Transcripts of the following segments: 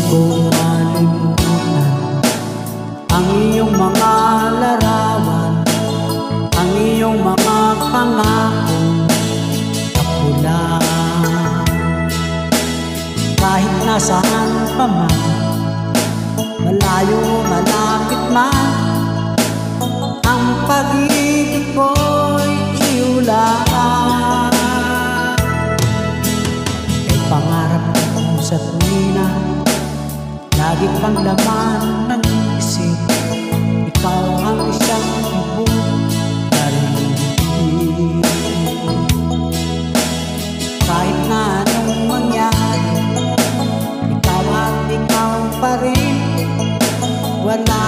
ko malimutan ang iyong mga larawan, ang iyong mga pangakong kapula. Kahit nasaan pa man, malayo malapit man, ang pag-ibig ko'y iulan. Kay pangarap ko sa tuwina, lagi kang laman ng isip. Ikaw ang isang ibong darig. Kahit na anong mangyari, ikaw at ikaw pa rin. Wala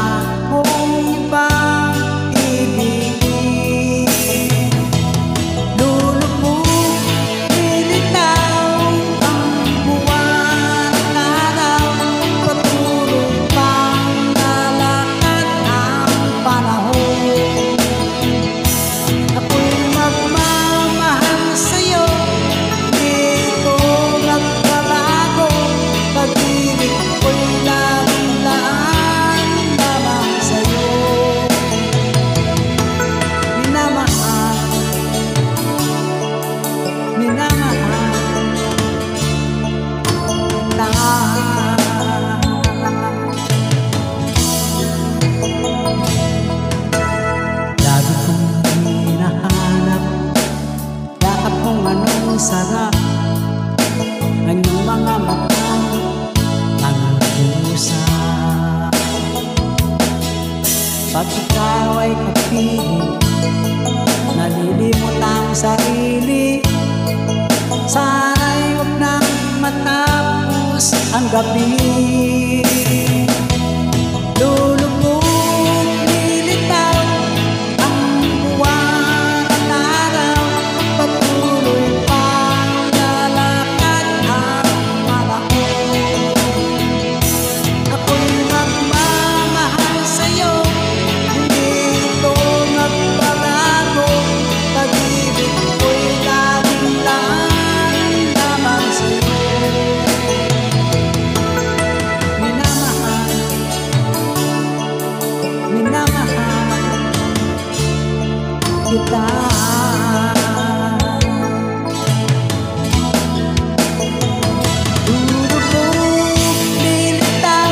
kong ibang ibigin. Lulubog, lilitaw ang buwan at araw, patuloy pang lalakad ang panahon. Ako'y magmamahal sa'yo, di ko nagbabago. Pag-ibig ko'y laging laan lamang sa'yo. Minamahal, minamahal kita. Lagi kong hinahanap, yakap kong anong sarap ng iyong mga mata, mga pusa. Pag ikaw ay kapiling, nalilimot ang sarili. Sana'y huwag nang matapos ang gabi. Lulubog, lilitaw ang buwan at araw, patuloy pang lalakad ang panahon. Ako'y magmamahal sa'yo, hindi ito magbabago. Pag-ibig ko'y laging laan lamang sa'yo. Minamahal, minamahal kita. Lulubog, lilitaw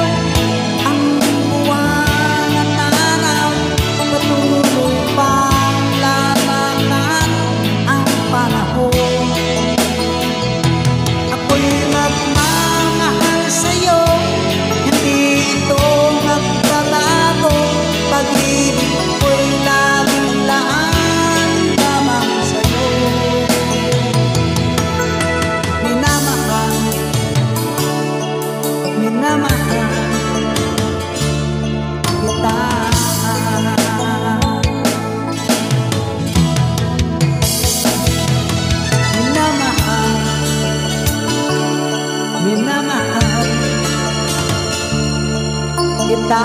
ang buwan at araw, patuloy pang lalakad ang panahon. Ako'y magmamahal sa'yo, hindi ito magbabago. Pag-ibig ko'y laging laan lamang sa'yo. Minamahal, minamahal kita. Minamahal, minamahal kita.